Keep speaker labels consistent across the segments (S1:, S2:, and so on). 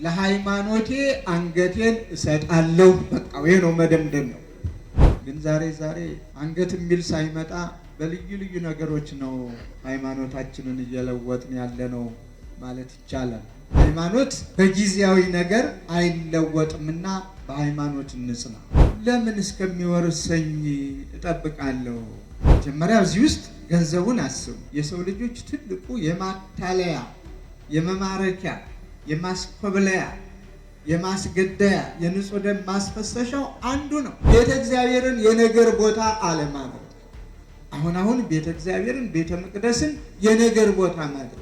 S1: ለሃይማኖቴ አንገቴን እሰጣለሁ። በቃ ይሄ ነው መደምደም ነው። ግን ዛሬ አንገት የሚል ሳይመጣ በልዩ ልዩ ነገሮች ነው ሃይማኖታችንን እየለወጥን ያለ ነው ማለት ይቻላል። ሃይማኖት በጊዜያዊ ነገር አይለወጥምና በሃይማኖት እንጽና። ለምን እስከሚወርሰኝ እጠብቃለሁ? መጀመሪያ እዚህ ውስጥ ገንዘቡን አስቡ። የሰው ልጆች ትልቁ የማታለያ፣ የመማረኪያ፣ የማስኮብለያ፣ የማስገደያ፣ የንጹህ ደም ማስፈሰሻው አንዱ ነው ቤተ እግዚአብሔርን የነገር ቦታ አለማድረግ። አሁን ቤተ እግዚአብሔርን ቤተ መቅደስን የነገር ቦታ ማድረግ።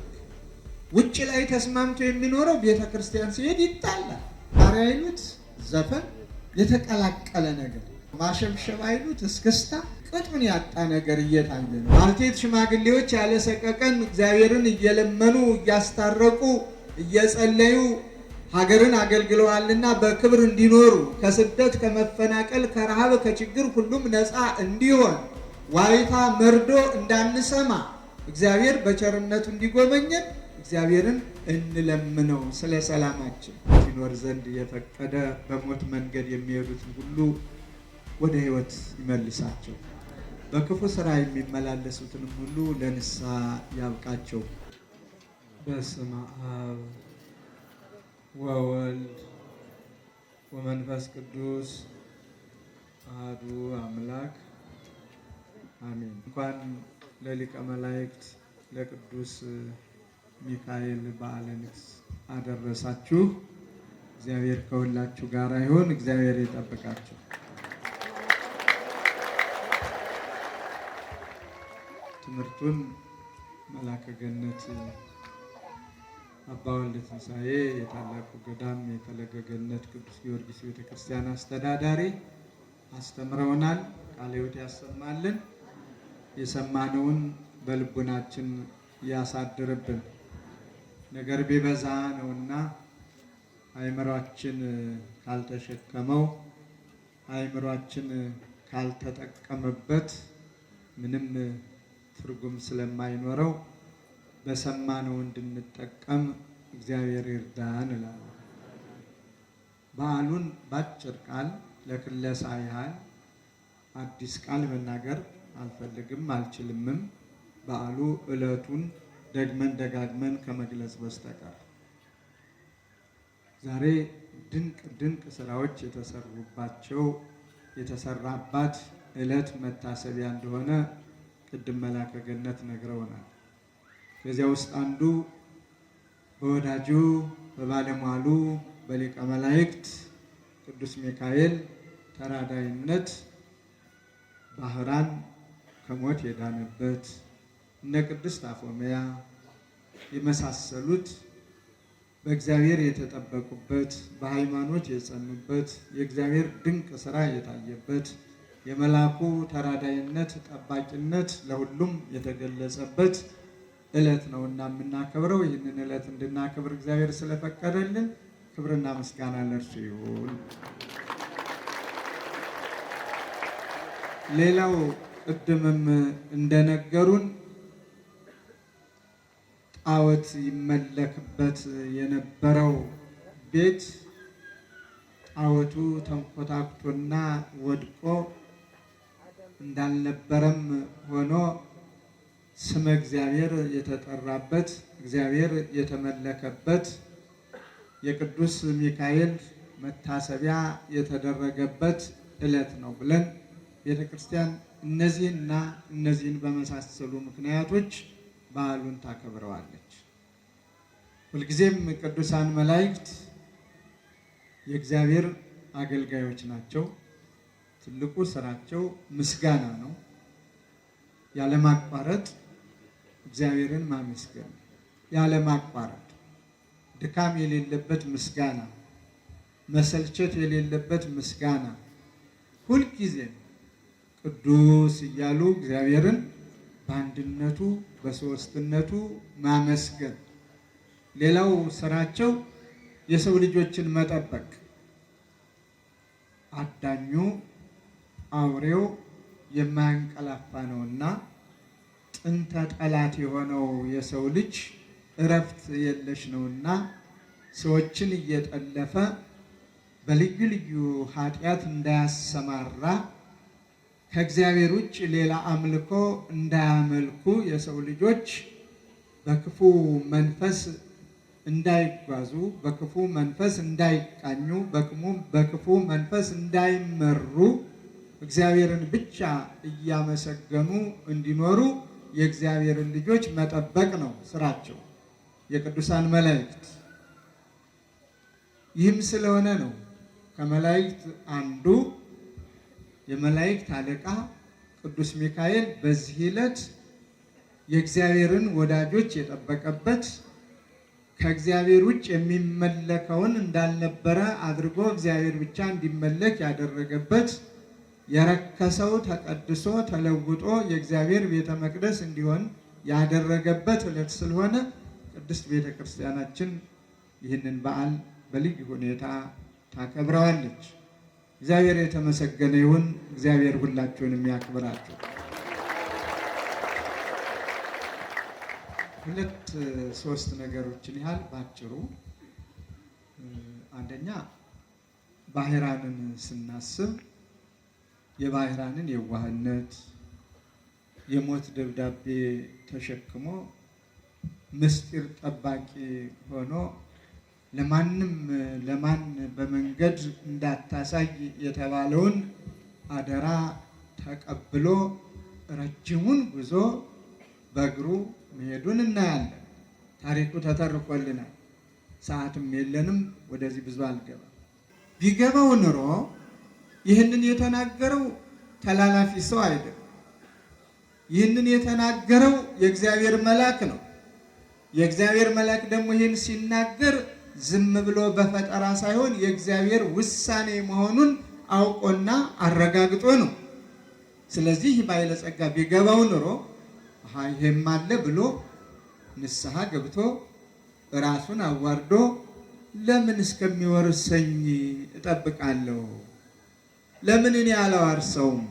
S1: ውጭ ላይ ተስማምቶ የሚኖረው ቤተ ክርስቲያን ሲሄድ ይጣላል። ባሪያ አይሉት ዘፈን፣ የተቀላቀለ ነገር፣ ማሸብሸብ አይሉት እስክስታ፣ ቅጡን ያጣ ነገር እየታየ ነው። ባልቴት ሽማግሌዎች ያለ ሰቀቀን እግዚአብሔርን እየለመኑ እያስታረቁ እየጸለዩ ሀገርን አገልግለዋልና በክብር እንዲኖሩ ከስደት ከመፈናቀል ከረሃብ ከችግር ሁሉም ነፃ እንዲሆን ዋይታ መርዶ እንዳንሰማ እግዚአብሔር በቸርነቱ እንዲጎበኘን እግዚአብሔርን እንለምነው። ስለ ሰላማችን ሲኖር ዘንድ የፈቀደ በሞት መንገድ የሚሄዱትን ሁሉ ወደ ሕይወት ይመልሳቸው፣ በክፉ ስራ የሚመላለሱትንም ሁሉ ለንስሐ ያብቃቸው። በስመ አብ ወወልድ ወመንፈስ ቅዱስ አሐዱ አምላክ አሜን። እንኳን ለሊቀ መላእክት ለቅዱስ ሚካኤል በዓለ ንግሥ አደረሳችሁ። እግዚአብሔር ከሁላችሁ ጋር ይሁን። እግዚአብሔር ይጠብቃችሁ። ትምህርቱን መልአከ ገነት አባ ወልደ ትንሣኤ የታላቁ ገዳም የፈለገ ገነት ቅዱስ ጊዮርጊስ ቤተክርስቲያን አስተዳዳሪ አስተምረውናል። ቃለ ሕይወት ያሰማልን። የሰማነውን በልቡናችን ያሳድርብን። ነገር ቢበዛ ነውና አእምሯችን ካልተሸከመው፣ አእምሯችን ካልተጠቀመበት ምንም ትርጉም ስለማይኖረው በሰማነው እንድንጠቀም እግዚአብሔር ይርዳን እላለሁ። በዓሉን ባጭር ቃል ለክለሳ ያህል አዲስ ቃል መናገር አልፈልግም አልችልምም። በዓሉ ዕለቱን ደግመን ደጋግመን ከመግለጽ በስተቀር ዛሬ ድንቅ ስራዎች የተሰራባት ዕለት መታሰቢያ እንደሆነ ቅድም መልአከ ገነት ነግረውናል። ከዚያ ውስጥ አንዱ በወዳጁ በባለሟሉ በሊቀ መላእክት ቅዱስ ሚካኤል ተራዳይነት ባህራን ከሞት የዳነበት፣ እነ ቅድስት አፎምያ የመሳሰሉት በእግዚአብሔር የተጠበቁበት፣ በሃይማኖት የጸኑበት፣ የእግዚአብሔር ድንቅ ስራ የታየበት፣ የመልአኩ ተራዳይነት ጠባቂነት ለሁሉም የተገለጸበት ዕለት ነው እና የምናከብረው። ይህንን ዕለት እንድናከብር እግዚአብሔር ስለፈቀደልን ክብርና ምስጋና ለእርሱ ይሁን። ሌላው ቅድምም እንደነገሩን ጣዖት ይመለክበት የነበረው ቤት ጣዖቱ ተንኮታኩቶና ወድቆ እንዳልነበረም ሆኖ ስመ እግዚአብሔር የተጠራበት፣ እግዚአብሔር የተመለከበት፣ የቅዱስ ሚካኤል መታሰቢያ የተደረገበት ዕለት ነው ብለን ቤተ ክርስቲያን እነዚህን በመሳሰሉ ምክንያቶች በዓሉን ታከብረዋለች። ሁልጊዜም ቅዱሳን መላእክት የእግዚአብሔር አገልጋዮች ናቸው። ትልቁ ስራቸው ምስጋና ነው። ያለማቋረጥ እግዚአብሔርን ማመስገን፣ ያለማቋረጥ ድካም የሌለበት ምስጋና፣ መሰልቸት የሌለበት ምስጋና፣ ሁልጊዜም ቅዱስ እያሉ እግዚአብሔርን በአንድነቱ በሦስትነቱ ማመስገን። ሌላው ስራቸው የሰው ልጆችን መጠበቅ። አዳኙ አውሬው የማያንቀላፋ ነውና ጥንተ ጠላት የሆነው የሰው ልጅ እረፍት የለሽ ነውና ሰዎችን እየጠለፈ በልዩ ልዩ ኃጢአት እንዳያሰማራ ከእግዚአብሔር ውጭ ሌላ አምልኮ እንዳያመልኩ የሰው ልጆች በክፉ መንፈስ እንዳይጓዙ፣ በክፉ መንፈስ እንዳይቃኙ፣ በክፉ መንፈስ እንዳይመሩ እግዚአብሔርን ብቻ እያመሰገኑ እንዲኖሩ የእግዚአብሔርን ልጆች መጠበቅ ነው ስራቸው የቅዱሳን መላእክት። ይህም ስለሆነ ነው ከመላእክት አንዱ የመላእክት አለቃ ቅዱስ ሚካኤል በዚህ ዕለት የእግዚአብሔርን ወዳጆች የጠበቀበት፣ ከእግዚአብሔር ውጭ የሚመለከውን እንዳልነበረ አድርጎ እግዚአብሔር ብቻ እንዲመለክ ያደረገበት፣ የረከሰው ተቀድሶ ተለውጦ የእግዚአብሔር ቤተ መቅደስ እንዲሆን ያደረገበት ዕለት ስለሆነ ቅድስት ቤተ ክርስቲያናችን ይህንን በዓል በልዩ ሁኔታ ታከብረዋለች። እግዚአብሔር የተመሰገነ ይሁን። እግዚአብሔር ሁላችሁንም ያክብራችሁ። ሁለት ሶስት ነገሮችን ያህል ባጭሩ። አንደኛ ባህራንን ስናስብ የባህራንን የዋህነት የሞት ደብዳቤ ተሸክሞ ምስጢር ጠባቂ ሆኖ ለማን በመንገድ እንዳታሳይ የተባለውን አደራ ተቀብሎ ረጅሙን ጉዞ በእግሩ መሄዱን እናያለን። ታሪኩ ተተርኮልናል። ሰዓትም የለንም፣ ወደዚህ ብዙ አልገባም። ቢገባው ኑሮ ይህንን የተናገረው ተላላፊ ሰው አይደለም። ይህንን የተናገረው የእግዚአብሔር መልአክ ነው። የእግዚአብሔር መልአክ ደግሞ ይህን ሲናገር ዝም ብሎ በፈጠራ ሳይሆን የእግዚአብሔር ውሳኔ መሆኑን አውቆና አረጋግጦ ነው። ስለዚህ ባለጸጋ ቢገባው ኑሮ ይሄም አለ ብሎ ንስሐ ገብቶ ራሱን አዋርዶ ለምን እስከሚወርሰኝ እጠብቃለሁ? ለምን እኔ አላዋርሰውም?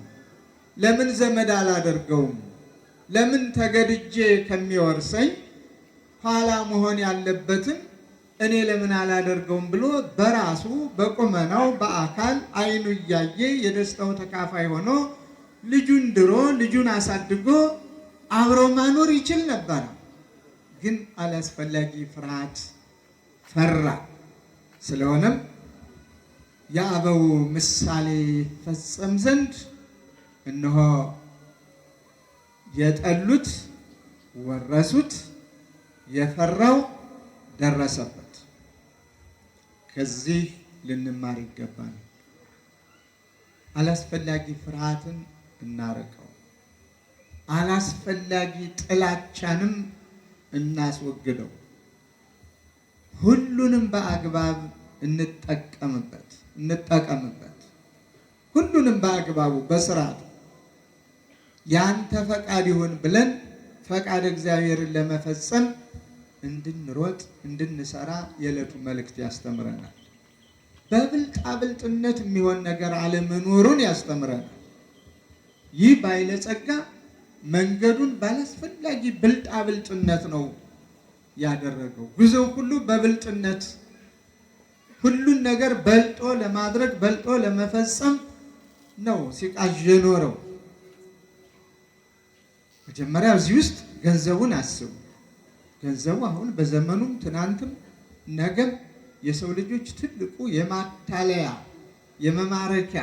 S1: ለምን ዘመድ አላደርገውም? ለምን ተገድጄ ከሚወርሰኝ ኋላ መሆን ያለበትን እኔ ለምን አላደርገውም ብሎ በራሱ በቁመናው በአካል አይኑ እያየ የደስታው ተካፋይ ሆኖ ልጁን ድሮ ልጁን አሳድጎ አብሮ ማኖር ይችል ነበር። ግን አላስፈላጊ ፍርሃት ፈራ። ስለሆነም የአበው ምሳሌ ፈጸም ዘንድ እነሆ የጠሉት ወረሱት፣ የፈራው ደረሰበት። ከዚህ ልንማር ይገባል። አላስፈላጊ ፍርሃትን እናርቀው፣ አላስፈላጊ ጥላቻንም እናስወግደው። ሁሉንም በአግባብ እንጠቀምበት። ሁሉንም በአግባቡ በስርዓቱ ያንተ ፈቃድ ይሁን ብለን ፈቃድ እግዚአብሔርን ለመፈጸም እንድንሮጥ እንድንሰራ የዕለቱ መልእክት ያስተምረናል። በብልጣብልጥነት የሚሆን ነገር አለመኖሩን ያስተምረናል። ይህ ባለጸጋ መንገዱን ባላስፈላጊ ብልጣብልጥነት ነው ያደረገው። ጉዞው ሁሉ በብልጥነት ሁሉን ነገር በልጦ ለማድረግ በልጦ ለመፈጸም ነው ሲቃዥ ኖረው። መጀመሪያ እዚህ ውስጥ ገንዘቡን አስቡ። ገንዘቡ አሁን በዘመኑም ትናንትም ነገም የሰው ልጆች ትልቁ የማታለያ፣ የመማረኪያ፣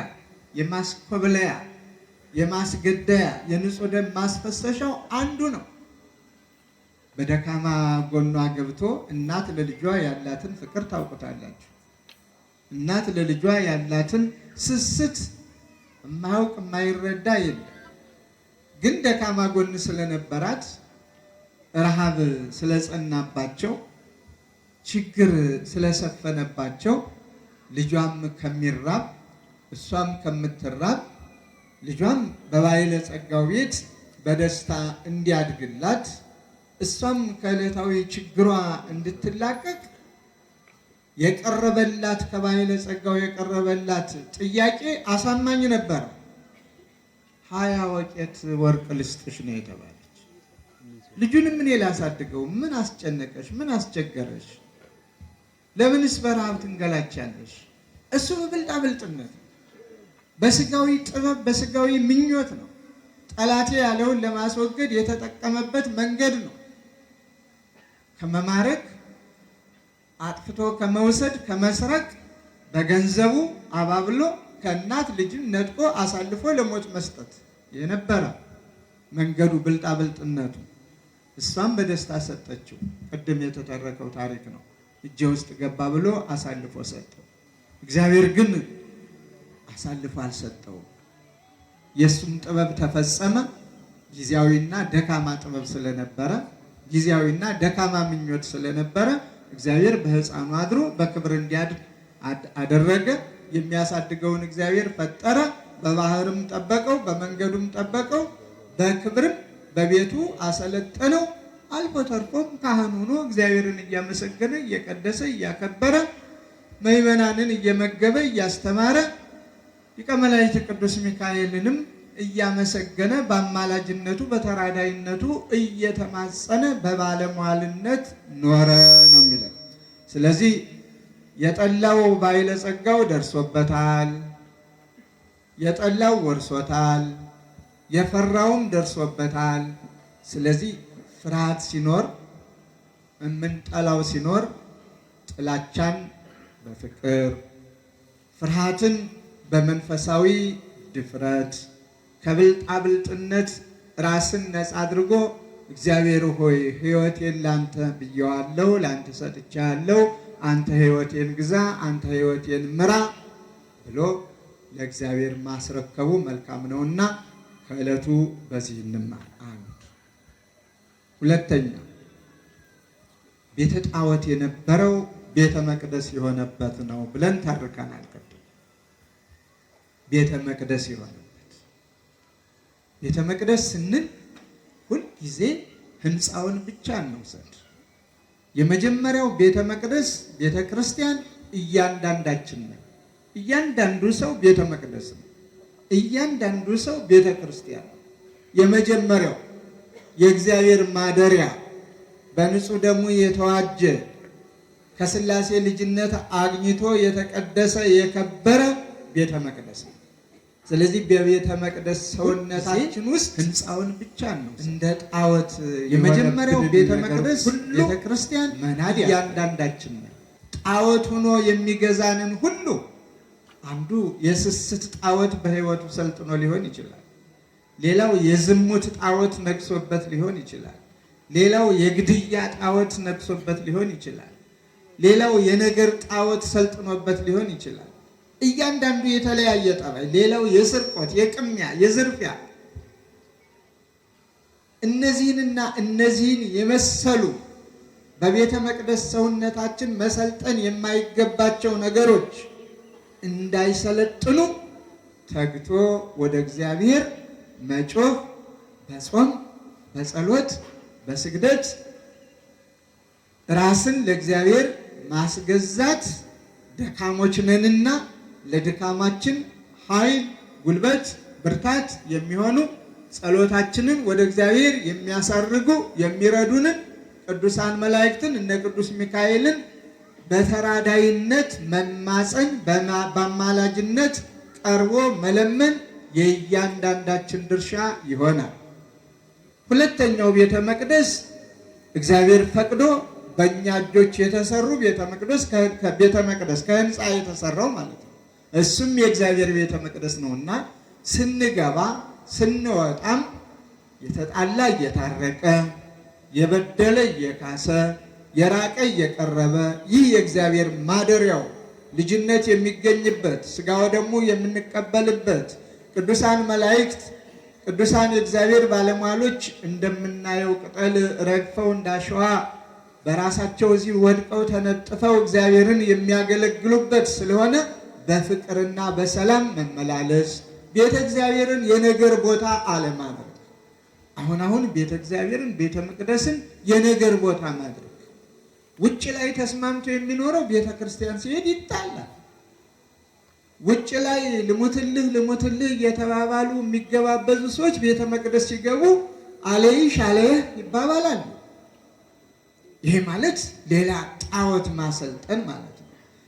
S1: የማስኮብለያ፣ የማስገደያ፣ የንጹህ ደም ማስፈሰሻው አንዱ ነው። በደካማ ጎኗ ገብቶ እናት ለልጇ ያላትን ፍቅር ታውቁታላችሁ። እናት ለልጇ ያላትን ስስት የማያውቅ የማይረዳ የለም። ግን ደካማ ጎን ስለነበራት ረሃብ ስለጸናባቸው ችግር ስለሰፈነባቸው ልጇም ከሚራብ እሷም ከምትራብ ልጇም በባለጸጋው ቤት በደስታ እንዲያድግላት እሷም ከዕለታዊ ችግሯ እንድትላቀቅ የቀረበላት ከባለጸጋው የቀረበላት ጥያቄ አሳማኝ ነበር። 20 ወቄት ወርቅ ልስጥሽ ነው የተባለች። ልጁንም እኔ ላሳድገው፣ ምን አስጨነቀሽ? ምን አስቸገረሽ? ለምንስ በረሃብ ትንገላቻለሽ? እሱ በብልጣብልጥነት በስጋዊ ጥበብ በስጋዊ ምኞት ነው። ጠላቴ ያለውን ለማስወገድ የተጠቀመበት መንገድ ነው። ከመማረክ አጥፍቶ ከመውሰድ ከመስረቅ በገንዘቡ አባብሎ ከእናት ልጅን ነጥቆ አሳልፎ ለሞት መስጠት የነበረ መንገዱ ብልጣብልጥነቱ። እሷም በደስታ ሰጠችው። ቅድም የተተረከው ታሪክ ነው። እጄ ውስጥ ገባ ብሎ አሳልፎ ሰጠው። እግዚአብሔር ግን አሳልፎ አልሰጠውም። የእሱም ጥበብ ተፈጸመ። ጊዜያዊና ደካማ ጥበብ ስለነበረ፣ ጊዜያዊና ደካማ ምኞት ስለነበረ እግዚአብሔር በሕፃኑ አድሮ በክብር እንዲያድግ አደረገ። የሚያሳድገውን እግዚአብሔር ፈጠረ። በባህርም ጠበቀው፣ በመንገዱም ጠበቀው፣ በክብርም በቤቱ አሰለጠነው። አልፎ ተርፎም ካህን ሆኖ እግዚአብሔርን እያመሰገነ እየቀደሰ እያከበረ ምዕመናንን እየመገበ እያስተማረ ሊቀ መላእክት ቅዱስ ሚካኤልንም እያመሰገነ በአማላጅነቱ በተራዳይነቱ እየተማጸነ በባለሟልነት ኖረ ነው የሚለው። ስለዚህ የጠላው ባለጸጋው ደርሶበታል፣ የጠላው ወርሶታል፣ የፈራውም ደርሶበታል። ስለዚህ ፍርሃት ሲኖር የምንጠላው ሲኖር ጥላቻን በፍቅር ፍርሃትን በመንፈሳዊ ድፍረት ከብልጣብልጥነት ራስን ነፃ አድርጎ እግዚአብሔር ሆይ ሕይወቴን ላንተ ብየዋለሁ፣ ላንተ ሰጥቻለሁ፣ አንተ ሕይወቴን ግዛ፣ አንተ ሕይወቴን ምራ ብሎ ለእግዚአብሔር ማስረከቡ መልካም ነውና ከዕለቱ በዚህ እንማር። አንድ ሁለተኛ ቤተ ጣዖት የነበረው ቤተ መቅደስ የሆነበት ነው ብለን ታርቀናል። ቤተ መቅደስ የሆነበት ቤተ መቅደስ ስንል ሁልጊዜ ህንፃውን ብቻ እንውሰድ። የመጀመሪያው ቤተ መቅደስ ቤተ ክርስቲያን እያንዳንዳችን ነው። እያንዳንዱ ሰው ቤተ መቅደስ ነው። እያንዳንዱ ሰው ቤተ ክርስቲያን ነው። የመጀመሪያው የእግዚአብሔር ማደሪያ በንጹህ ደሙ የተዋጀ ከሥላሴ ልጅነት አግኝቶ የተቀደሰ የከበረ ቤተ መቅደስ ነው። ስለዚህ በቤተ መቅደስ ሰውነታችን ውስጥ ህንፃውን ብቻ ነው እንደ ጣዖት የመጀመሪያው ቤተ መቅደስ ቤተ ክርስቲያን መናድ እያንዳንዳችን ነው። ጣዖት ሆኖ የሚገዛንን ሁሉ አንዱ የስስት ጣዖት በህይወቱ ሰልጥኖ ሊሆን ይችላል። ሌላው የዝሙት ጣዖት ነግሶበት ሊሆን ይችላል። ሌላው የግድያ ጣዖት ነግሶበት ሊሆን ይችላል። ሌላው የነገር ጣዖት ሰልጥኖበት ሊሆን ይችላል። እያንዳንዱ የተለያየ ጠባይ። ሌላው የስርቆት፣ የቅሚያ፣ የዝርፊያ እነዚህንና እነዚህን የመሰሉ በቤተ መቅደስ ሰውነታችን መሰልጠን የማይገባቸው ነገሮች እንዳይሰለጥኑ ተግቶ ወደ እግዚአብሔር መጮህ በጾም በጸሎት በስግደት ራስን ለእግዚአብሔር ማስገዛት ደካሞች ነንና ለድካማችን ኃይል፣ ጉልበት፣ ብርታት የሚሆኑ ጸሎታችንን ወደ እግዚአብሔር የሚያሳርጉ የሚረዱንን ቅዱሳን መላእክትን እነ ቅዱስ ሚካኤልን በተራዳይነት መማፀን በአማላጅነት ቀርቦ መለመን የእያንዳንዳችን ድርሻ ይሆናል። ሁለተኛው ቤተ መቅደስ እግዚአብሔር ፈቅዶ በእኛ እጆች የተሰሩ ቤተ መቅደስ ከህንፃ የተሰራው ማለት ነው። እሱም የእግዚአብሔር ቤተ መቅደስ ነውና ስንገባ ስንወጣም የተጣላ እየታረቀ የበደለ እየካሰ የራቀ እየቀረበ ይህ የእግዚአብሔር ማደሪያው ልጅነት የሚገኝበት ሥጋው ደግሞ የምንቀበልበት ቅዱሳን መላእክት ቅዱሳን የእግዚአብሔር ባለሟሎች እንደምናየው ቅጠል ረግፈው እንዳሸዋ በራሳቸው እዚህ ወድቀው ተነጥፈው እግዚአብሔርን የሚያገለግሉበት ስለሆነ በፍቅርና በሰላም መመላለስ ቤተ እግዚአብሔርን የነገር ቦታ አለማድረግ። አሁን ቤተ እግዚአብሔርን ቤተ መቅደስን የነገር ቦታ ማድረግ። ውጭ ላይ ተስማምቶ የሚኖረው ቤተ ክርስቲያን ሲሄድ ይጣላል። ውጭ ላይ ልሙትልህ እየተባባሉ የሚገባበዙ ሰዎች ቤተ መቅደስ ሲገቡ አለይሽ አለይህ ይባባላሉ። ይሄ ማለት ሌላ ጣዖት ማሰልጠን ማለት ነው።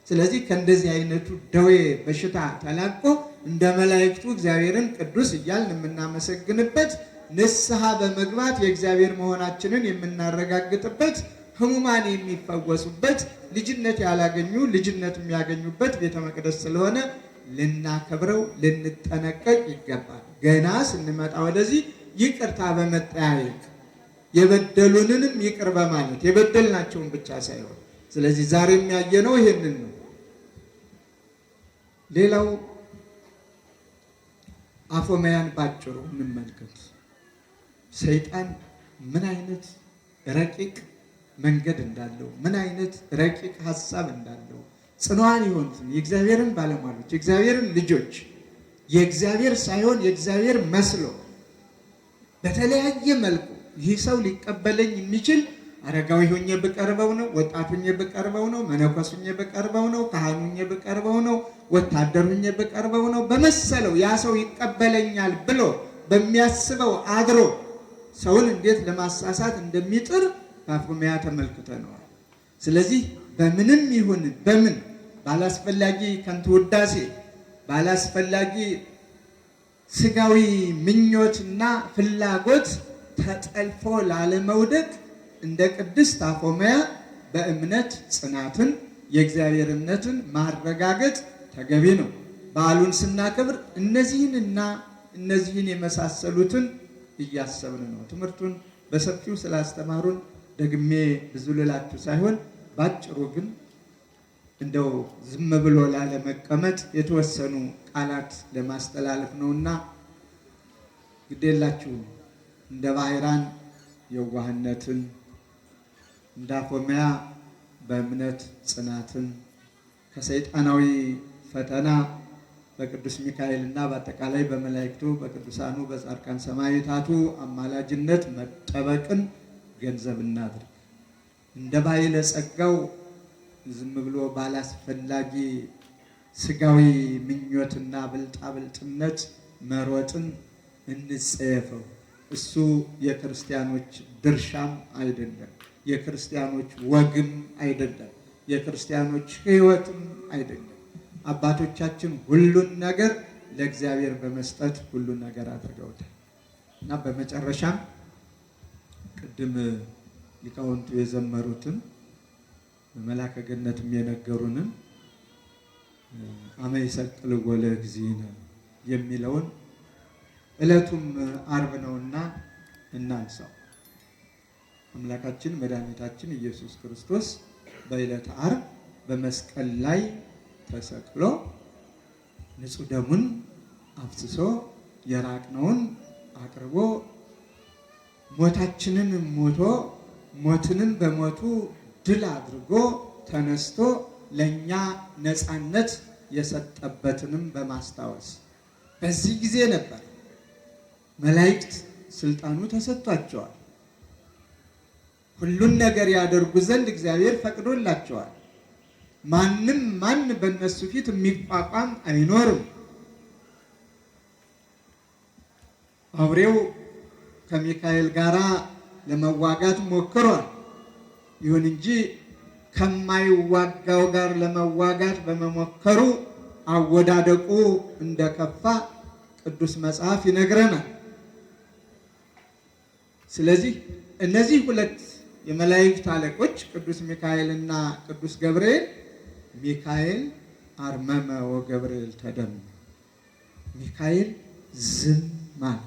S1: ስለዚህ ከእንደዚህ አይነቱ ደዌ በሽታ ተላቆ እንደ መላእክቱ እግዚአብሔርን ቅዱስ እያልን የምናመሰግንበት ንስሐ በመግባት የእግዚአብሔር መሆናችንን የምናረጋግጥበት ሕሙማን የሚፈወሱበት ልጅነት ያላገኙ ልጅነት የሚያገኙበት ቤተ መቅደስ ስለሆነ ልናከብረው ልንጠነቀቅ ይገባል። ገና ስንመጣ ወደዚህ ይቅርታ በመጠያየቅ የበደሉንንም ይቅር በማለት የበደልናቸውን ብቻ ሳይሆን፣ ስለዚህ ዛሬ የሚያየነው ይሄንን ነው። ሌላው አፎምያን ባጭሩ እንመልከት። ሰይጣን ምን አይነት ረቂቅ መንገድ እንዳለው፣ ምን አይነት ረቂቅ ሀሳብ እንዳለው ጽኗን የሆኑትን የእግዚአብሔርን ባለሟሎች የእግዚአብሔርን ልጆች የእግዚአብሔር ሳይሆን የእግዚአብሔር መስሎ በተለያየ መልኩ ይህ ሰው ሊቀበለኝ የሚችል አረጋዊ ሆኜ ብቀርበው ነው፣ ወጣት ሆኜ ብቀርበው ነው፣ መነኮስ ሆኜ ብቀርበው ነው፣ ካህን ሆኜ ብቀርበው ነው፣ ወታደር ሆኜ ብቀርበው ነው በመሰለው ያ ሰው ይቀበለኛል ብሎ በሚያስበው አድሮ ሰውን እንዴት ለማሳሳት እንደሚጥር በአፎምያ ተመልክተነዋል። ስለዚህ በምንም ይሁን በምን ባላስፈላጊ ከንቱ ውዳሴ ባላስፈላጊ ስጋዊ ምኞትና ፍላጎት ተጠልፎ ላለመውደቅ እንደ ቅድስት አፎምያ በእምነት ጽናትን የእግዚአብሔርነትን ማረጋገጥ ተገቢ ነው። በዓሉን ስናከብር እነዚህንና እነዚህን የመሳሰሉትን እያሰብን ነው። ትምህርቱን በሰፊው ስላስተማሩን ደግሜ ብዙ ልላችሁ ሳይሆን ባጭሩ ግን እንደው ዝም ብሎ ላለመቀመጥ የተወሰኑ ቃላት ለማስተላለፍ ነውና ግዴላችሁ እንደ ባሕራን የዋህነትን እንደ አፎምያ በእምነት ጽናትን ከሰይጣናዊ ፈተና በቅዱስ ሚካኤልና በአጠቃላይ በመላእክቱ በቅዱሳኑ በጻድቃን ሰማዕታቱ አማላጅነት መጠበቅን ገንዘብ እናድርግ። እንደ ባለጸጋው ዝም ብሎ ባላስፈላጊ ስጋዊ ምኞትና ብልጣብልጥነት መሮጥን እንጸየፈው። እሱ የክርስቲያኖች ድርሻም አይደለም፣ የክርስቲያኖች ወግም አይደለም፣ የክርስቲያኖች ሕይወትም አይደለም። አባቶቻችን ሁሉን ነገር ለእግዚአብሔር በመስጠት ሁሉን ነገር አድርገውታል እና በመጨረሻም ቅድም ሊቃውንቱ የዘመሩትን በመልአከ ገነትም የነገሩንን አመ ይሰቅልዎ ለእግዚእነ የሚለውን ዕለቱም ዓርብ ነውና እናንሳው። አምላካችን መድኃኒታችን ኢየሱስ ክርስቶስ በዕለተ ዓርብ በመስቀል ላይ ተሰቅሎ ንጹሕ ደሙን አፍስሶ የራቅነውን አቅርቦ ሞታችንን ሞቶ ሞትንም በሞቱ ድል አድርጎ ተነስቶ ለእኛ ነፃነት የሰጠበትንም በማስታወስ በዚህ ጊዜ ነበር መላእክት ስልጣኑ ተሰጥቷቸዋል። ሁሉን ነገር ያደርጉ ዘንድ እግዚአብሔር ፈቅዶላቸዋል። ማንም ማን በእነሱ ፊት የሚቋቋም አይኖርም። አውሬው ከሚካኤል ጋራ ለመዋጋት ሞክሯል። ይሁን እንጂ ከማይዋጋው ጋር ለመዋጋት በመሞከሩ አወዳደቁ እንደከፋ ቅዱስ መጽሐፍ ይነግረናል። ስለዚህ እነዚህ ሁለት የመላእክት አለቆች ቅዱስ ሚካኤልና ቅዱስ ገብርኤል ሚካኤል አርመመ ወገብርኤል ተደመ። ሚካኤል ዝም አለ።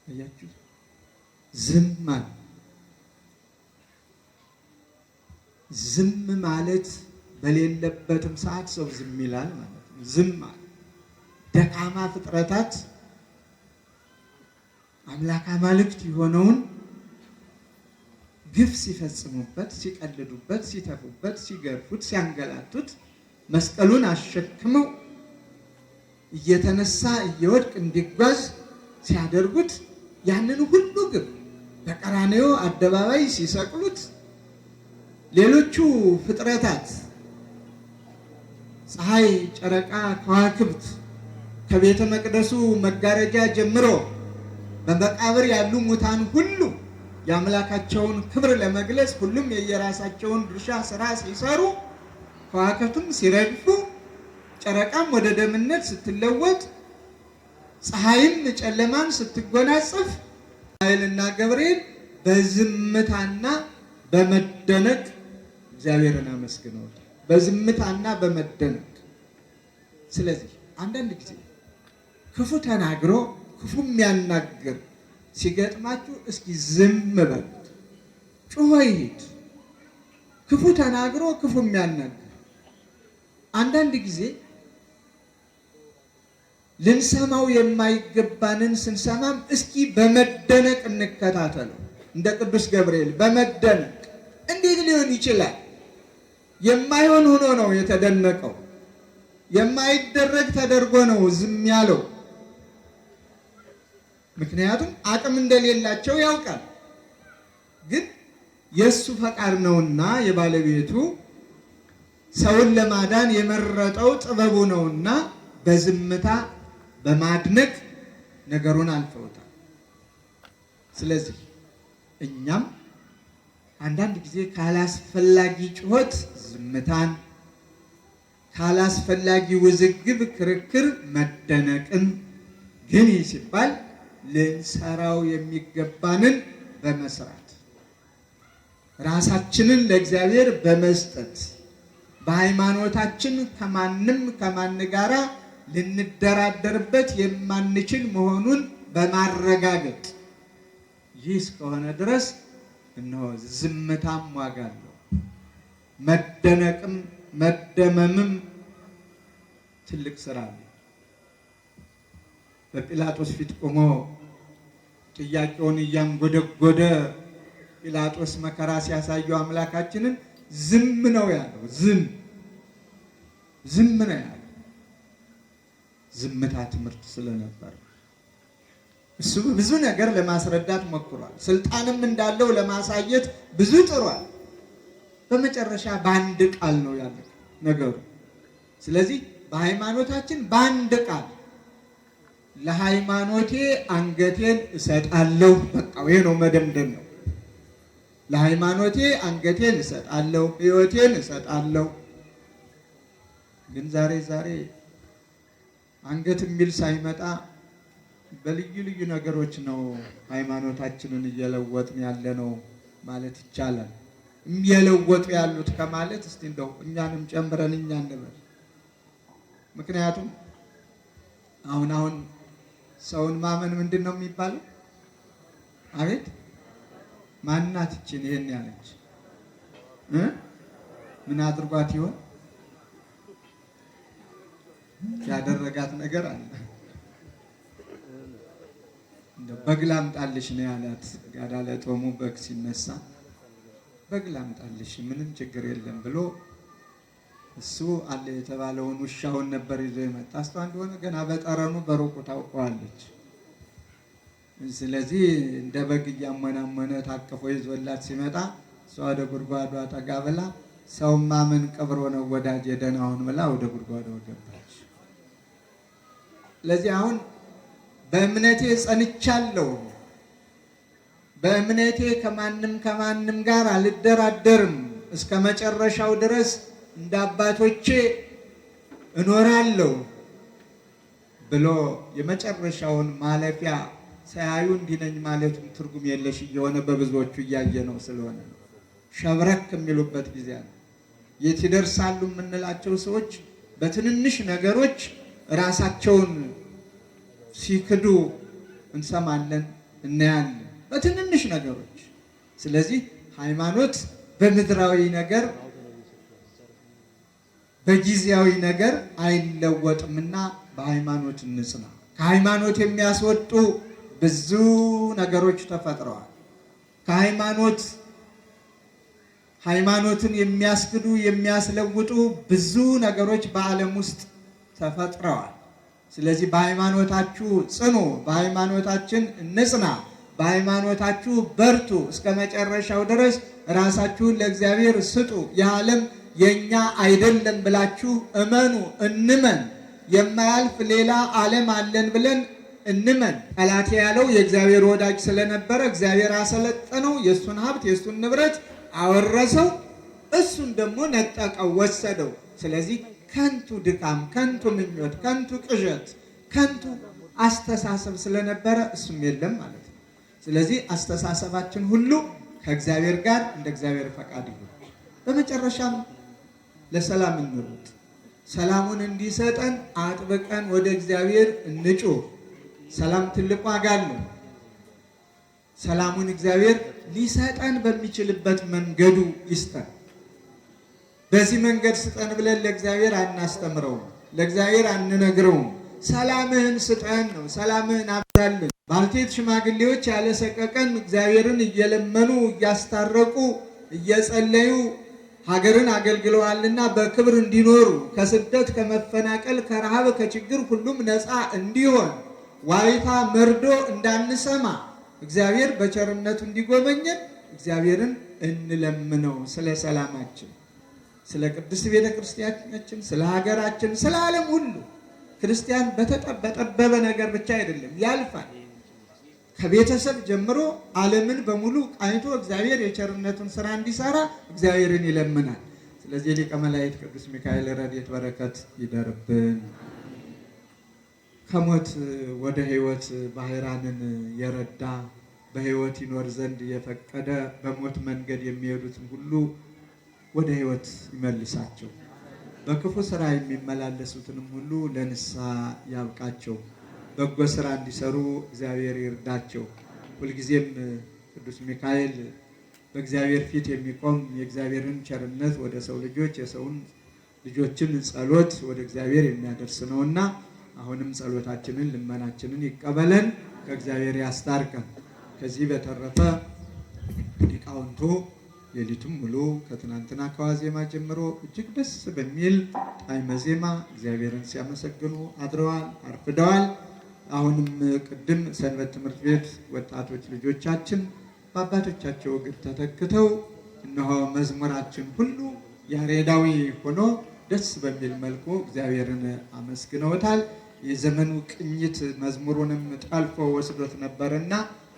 S1: አያችሁ፣ ዝም አለ። ዝም ማለት በሌለበትም ሰዓት ሰው ዝም ይላል ማለት ነው። ዝም አለ። ደካማ ፍጥረታት አምላክ አማልክት የሆነውን ግፍ ሲፈጽሙበት፣ ሲቀልዱበት፣ ሲተፉበት፣ ሲገርፉት፣ ሲያንገላቱት መስቀሉን አሸክመው እየተነሳ እየወድቅ እንዲጓዝ ሲያደርጉት ያንን ሁሉ ግፍ በቀራንዮ አደባባይ ሲሰቅሉት ሌሎቹ ፍጥረታት ፀሐይ፣ ጨረቃ፣ ከዋክብት ከቤተ መቅደሱ መጋረጃ ጀምሮ በመቃብር ያሉ ሙታን ሁሉ የአምላካቸውን ክብር ለመግለጽ ሁሉም የየራሳቸውን ድርሻ ስራ ሲሰሩ፣ ከዋክብቱም ሲረግፉ፣ ጨረቃም ወደ ደምነት ስትለወጥ፣ ፀሐይም ጨለማን ስትጎናጸፍ፣ ሚካኤልና ገብርኤል በዝምታና በመደነቅ እግዚአብሔርን አመስግነዋል። በዝምታና በመደነቅ። ስለዚህ አንዳንድ ጊዜ ክፉ ተናግሮ ክፉ የሚያናግር ሲገጥማችሁ እስኪ ዝም በሉት። ጮሆ ይሄድ። ክፉ ተናግሮ ክፉ የሚያናግር አንዳንድ ጊዜ ልንሰማው የማይገባንን ስንሰማም እስኪ በመደነቅ እንከታተለው። እንደ ቅዱስ ገብርኤል በመደነቅ እንዴት ሊሆን ይችላል? የማይሆን ሆኖ ነው የተደነቀው። የማይደረግ ተደርጎ ነው ዝም ያለው። ምክንያቱም አቅም እንደሌላቸው ያውቃል። ግን የእሱ ፈቃድ ነውና የባለቤቱ ሰውን ለማዳን የመረጠው ጥበቡ ነውና በዝምታ በማድነቅ ነገሩን አልፈውታል። ስለዚህ እኛም አንዳንድ ጊዜ ካላስፈላጊ ጩኸት ዝምታን፣ ካላስፈላጊ ውዝግብ ክርክር መደነቅን፣ ግን ይህ ሲባል ልንሰራው የሚገባንን በመስራት ራሳችንን ለእግዚአብሔር በመስጠት በሃይማኖታችን ከማን ጋራ ልንደራደርበት የማንችል መሆኑን በማረጋገጥ ይህ እስከሆነ ድረስ እነሆ ዝምታም ዋጋ አለው። መደነቅም መደመምም ትልቅ ስራ ነው። በጲላጦስ ፊት ቆሞ ጥያቄውን እያንጎደጎደ ጲላጦስ መከራ ሲያሳየው አምላካችንን ዝም ነው ያለው። ዝም ነው ያለው። ዝምታ ትምህርት ስለነበር እሱ ብዙ ነገር ለማስረዳት ሞክሯል። ስልጣንም እንዳለው ለማሳየት ብዙ ጥሯል። በመጨረሻ በአንድ ቃል ነው ያለው ነገሩ። ስለዚህ በሃይማኖታችን በአንድ ቃል ለሃይማኖቴ አንገቴን እሰጣለሁ። በቃ ይሄ ነው መደምደም ነው። ለሃይማኖቴ አንገቴን እሰጣለሁ፣ ሕይወቴን እሰጣለሁ። ግን ዛሬ አንገት የሚል ሳይመጣ በልዩ ልዩ ነገሮች ነው ሃይማኖታችንን እየለወጥን ያለ ነው ማለት ይቻላል። እየለወጡ ያሉት ከማለት እስቲ እንደው እኛንም ጨምረን እኛ እንበል። ምክንያቱም አሁን ሰውን ማመን ምንድን ነው የሚባለው? አቤት ማናት እችን ይሄን ያለች ምን አድርጓት ይሆን? ያደረጋት ነገር አለ። እንደ በግ ላምጣልሽ ነው ያላት። ጋዳ ለጦሙ በግ ሲነሳ በግ ላምጣልሽ ምንም ችግር የለም ብሎ እሱ አለ የተባለውን ውሻውን ነበር ይዞ የመጣ። አስቷ እንደሆነ ገና በጠረኑ በሩቁ ታውቀዋለች። ስለዚህ እንደ በግ እያመናመነ ታቅፎ ይዞላት ሲመጣ እሷ ወደ ጉድጓዷ ጠጋ ብላ ሰው ማመን ቀብሮ ነው ወዳጅ የደናውን ብላ ወደ ጉድጓዷ ገባች። ስለዚህ አሁን በእምነቴ ጸንቻለሁ፣ በእምነቴ ከማንም ጋር አልደራደርም፣ እስከ መጨረሻው ድረስ እንደ አባቶቼ እኖራለሁ ብሎ የመጨረሻውን ማለፊያ ሳያዩ እንዲህ ነኝ ማለቱም ትርጉም የለሽ እየሆነ በብዙዎቹ እያየ ነው። ስለሆነ ሸብረክ የሚሉበት ጊዜ አለ። የት ይደርሳሉ የምንላቸው ሰዎች በትንንሽ ነገሮች ራሳቸውን ሲክዱ እንሰማለን፣ እናያለን፣ በትንንሽ ነገሮች። ስለዚህ ሃይማኖት በምድራዊ ነገር በጊዜያዊ ነገር አይለወጥምና በሃይማኖት እንጽና። ከሃይማኖት የሚያስወጡ ብዙ ነገሮች ተፈጥረዋል። ሃይማኖትን የሚያስክዱ የሚያስለውጡ ብዙ ነገሮች በዓለም ውስጥ ተፈጥረዋል። ስለዚህ በሃይማኖታችሁ ጽኑ፣ በሃይማኖታችን እንጽና፣ በሃይማኖታችሁ በርቱ፣ እስከ መጨረሻው ድረስ ራሳችሁን ለእግዚአብሔር ስጡ፣ የዓለም የኛ አይደለም ብላችሁ እመኑ፣ እንመን። የማያልፍ ሌላ ዓለም አለን ብለን እንመን። ጠላት ያለው የእግዚአብሔር ወዳጅ ስለነበረ እግዚአብሔር አሰለጠነው፣ የእሱን ሀብት የእሱን ንብረት አወረሰው፣ እሱን ደግሞ ነጠቀው፣ ወሰደው። ስለዚህ ከንቱ ድካም፣ ከንቱ ምኞት፣ ከንቱ ቅዠት፣ ከንቱ አስተሳሰብ ስለነበረ እሱም የለም ማለት ነው። ስለዚህ አስተሳሰባችን ሁሉ ከእግዚአብሔር ጋር እንደ እግዚአብሔር ፈቃድ ይሁን። በመጨረሻም ለሰላም እንሩጥ። ሰላሙን እንዲሰጠን አጥብቀን ወደ እግዚአብሔር እንጩህ። ሰላም ትልቅ ዋጋ አለው። ሰላሙን እግዚአብሔር ሊሰጠን በሚችልበት መንገዱ ይስጠን። በዚህ መንገድ ስጠን ብለን ለእግዚአብሔር አናስተምረውም፣ ለእግዚአብሔር አንነግረውም። ሰላምህን ስጠን ነው፣ ሰላምህን አብዛልን። ባልቴት ሽማግሌዎች ያለ ሰቀቀን እግዚአብሔርን እየለመኑ እያስታረቁ እየጸለዩ ሀገርን አገልግለዋልና በክብር እንዲኖሩ ከስደት ከመፈናቀል ከረሃብ ከችግር ሁሉም ነፃ እንዲሆን ዋይታ መርዶ እንዳንሰማ እግዚአብሔር በቸርነቱ እንዲጎበኘን እግዚአብሔርን እንለምነው። ስለ ሰላማችን፣ ስለ ቅድስት ቤተ ክርስቲያናችን፣ ስለ ሀገራችን፣ ስለ ዓለም ሁሉ። ክርስቲያን በጠበበ ነገር ብቻ አይደለም፣ ያልፋል። ከቤተሰብ ጀምሮ ዓለምን በሙሉ ቃኝቶ እግዚአብሔር የቸርነቱን ስራ እንዲሰራ እግዚአብሔርን ይለምናል። ስለዚህ ሊቀ መላእክት ቅዱስ ሚካኤል ረድኤት በረከት ይደርብን። ከሞት ወደ ሕይወት ባህራንን የረዳ በሕይወት ይኖር ዘንድ የፈቀደ በሞት መንገድ የሚሄዱትን ሁሉ ወደ ሕይወት ይመልሳቸው። በክፉ ስራ የሚመላለሱትንም ሁሉ ለንስሐ ያብቃቸው። በጎ ስራ እንዲሰሩ እግዚአብሔር ይርዳቸው። ሁልጊዜም ቅዱስ ሚካኤል በእግዚአብሔር ፊት የሚቆም የእግዚአብሔርን ቸርነት ወደ ሰው ልጆች የሰውን ልጆችን ጸሎት ወደ እግዚአብሔር የሚያደርስ ነውና አሁንም ጸሎታችንን ልመናችንን ይቀበለን፣ ከእግዚአብሔር ያስታርቀን። ከዚህ በተረፈ ሊቃውንቱ ሌሊቱም ሙሉ ከትናንትና ከዋዜማ ጀምሮ እጅግ ደስ በሚል ጣዕመ ዜማ እግዚአብሔርን ሲያመሰግኑ አድረዋል፣ አርፍደዋል። አሁንም ቅድም ሰንበት ትምህርት ቤት ወጣቶች ልጆቻችን በአባቶቻቸው እግር ተተክተው እነሆ መዝሙራችን ሁሉ ያሬዳዊ ሆኖ ደስ በሚል መልኩ እግዚአብሔርን አመስግነውታል። የዘመኑ ቅኝት መዝሙሩንም ጠልፎ ወስዶት ነበርና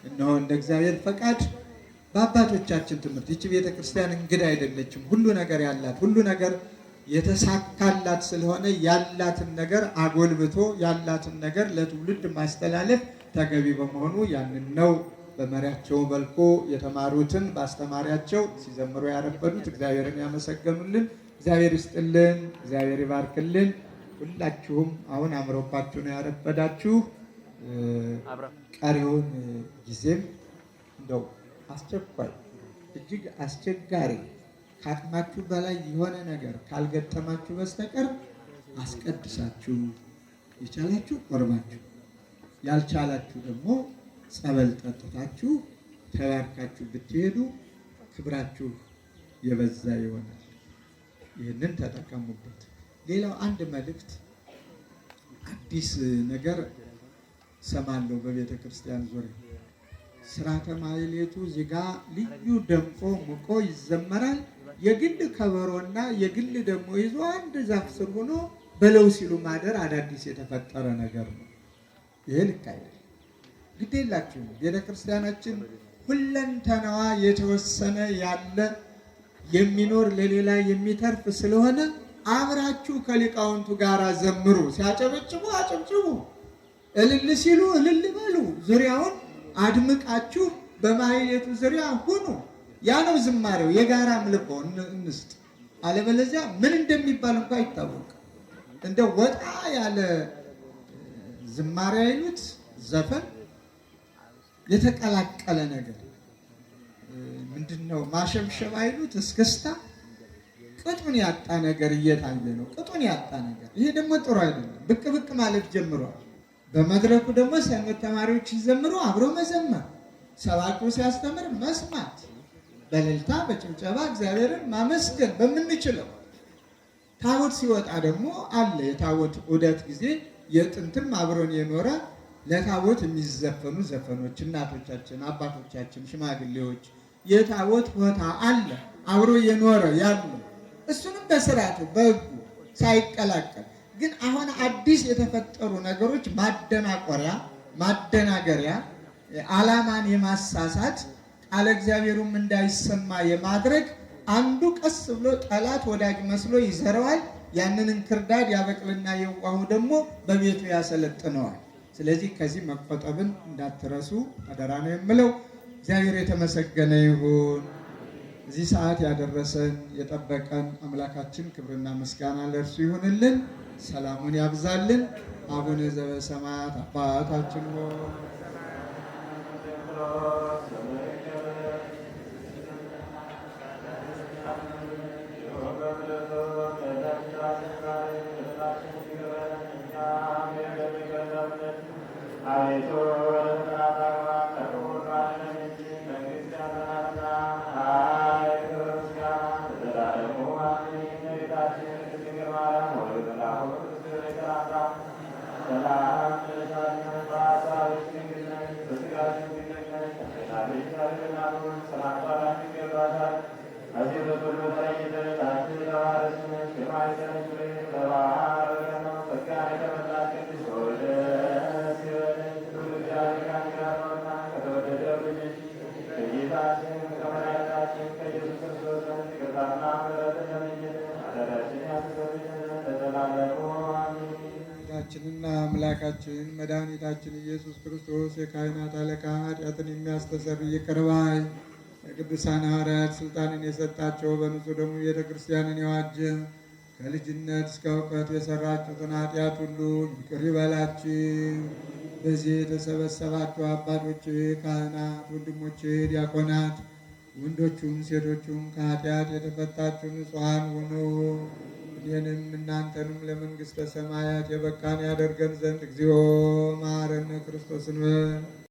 S1: እነሆ እንደ እግዚአብሔር ፈቃድ በአባቶቻችን ትምህርት ይቺ ቤተክርስቲያን እንግዳ አይደለችም። ሁሉ ነገር ያላት፣ ሁሉ ነገር የተሳካላት ስለሆነ ያላትን ነገር አጎልብቶ ያላትን ነገር ለትውልድ ማስተላለፍ ተገቢ በመሆኑ ያንን ነው በመሪያቸው መልኩ የተማሩትን በአስተማሪያቸው ሲዘምሩ ያረፈዱት። እግዚአብሔርን ያመሰገኑልን። እግዚአብሔር ይስጥልን፣ እግዚአብሔር ይባርክልን። ሁላችሁም አሁን አምሮባችሁ ነው ያረፈዳችሁ። ቀሪውን ጊዜም እንደው አስቸኳይ እጅግ አስቸጋሪ ከአቅማችሁ በላይ የሆነ ነገር ካልገጠማችሁ በስተቀር አስቀድሳችሁ የቻላችሁ ቆርባችሁ፣ ያልቻላችሁ ደግሞ ጸበል ጠጥታችሁ ተባርካችሁ ብትሄዱ ክብራችሁ የበዛ ይሆናል። ይህንን ተጠቀሙበት። ሌላው አንድ መልእክት፣ አዲስ ነገር ሰማለሁ በቤተ ክርስቲያን ዙሪያ። ስርዓተ ማህሌቱ እዚህ ጋ ልዩ ደምቆ ሙቆ ይዘመራል። የግል ከበሮና የግል ደግሞ ይዞ አንድ ዛፍ ስር ሆኖ በለው ሲሉ ማደር አዳዲስ የተፈጠረ ነገር ነው። ይሄ ልክ አይደለም። ግድ የላችሁም። ቤተ ክርስቲያናችን ሁለንተናዋ የተወሰነ ያለ የሚኖር ለሌላ የሚተርፍ ስለሆነ አብራችሁ ከሊቃውንቱ ጋር ዘምሩ። ሲያጨበጭቡ አጨብጭቡ፣ እልል ሲሉ እልል በሉ። ዙሪያውን አድምቃችሁ በማህሌቱ ዙሪያ ሁኑ። ያ ነው ዝማሬው። የጋራ አምልኮ እንስጥ። አለበለዚያ ምን እንደሚባል እንኳ አይታወቅም። እንደ ወጣ ያለ ዝማሬ አይሉት ዘፈን የተቀላቀለ ነገር ምንድነው? ማሸብሸብ አይሉት እስክስታ፣ ቅጡን ያጣ ነገር እየታየ ነው። ቅጡን ያጣ ነገር። ይሄ ደግሞ ጥሩ አይደለም። ብቅ ብቅ ማለት ጀምሯል። በመድረኩ ደግሞ ሰንበት ተማሪዎች ሲዘምሩ አብሮ መዘመር፣ ሰባኪው ሲያስተምር መስማት፣ በእልልታ በጭብጨባ እግዚአብሔርን ማመስገን በምንችለው። ታቦት ሲወጣ ደግሞ አለ የታቦት ዑደት ጊዜ የጥንትም አብሮን የኖረ ለታቦት የሚዘፈኑ ዘፈኖች እናቶቻችን፣ አባቶቻችን፣ ሽማግሌዎች የታቦት ሆታ አለ አብሮ የኖረ ያሉ እሱንም በስርዓቱ በሕጉ ሳይቀላቀል። ግን አሁን አዲስ የተፈጠሩ ነገሮች ማደናቆሪያ ማደናገሪያ፣ ዓላማን የማሳሳት ቃለ እግዚአብሔሩም እንዳይሰማ የማድረግ አንዱ ቀስ ብሎ ጠላት ወዳጅ መስሎ ይዘረዋል። ያንን እንክርዳድ ያበቅልና የዋሁ ደግሞ በቤቱ ያሰለጥነዋል። ስለዚህ ከዚህ መቆጠብን እንዳትረሱ አደራ ነው የምለው። እግዚአብሔር የተመሰገነ ይሁን። እዚህ ሰዓት ያደረሰን የጠበቀን አምላካችን ክብርና ምስጋና ለእርሱ ይሁንልን። ሰላሙን ያብዛልን። አቡነ ዘበሰማያት አባታችን ሆይ ጌታችንና አምላካችን መድኃኒታችን ኢየሱስ ክርስቶስ የካህናት አለቃ ኃጢአትን የሚያስተሰርይ ይቅር ባይ የቅዱሳን ሐዋርያት ስልጣንን የሰጣቸው በንጹሕ ደሙ ቤተ ክርስቲያንን የዋጀ ከልጅነት እስከ እውቀት የሰራችሁትን ኃጢአት ሁሉ ይቅር ይበላችሁ። በዚህ የተሰበሰባችሁ አባቶች፣ ካህናት፣ ወንድሞች፣ ዲያቆናት ወንዶቹም ሴቶቹም ከኃጢአት የተፈታችሁ ንጹሐን ሁኑ። እኔንም እናንተንም ለመንግሥተ ሰማያት የበቃን ያደርገን ዘንድ እግዚኦ መሐረነ ክርስቶስ እንበል።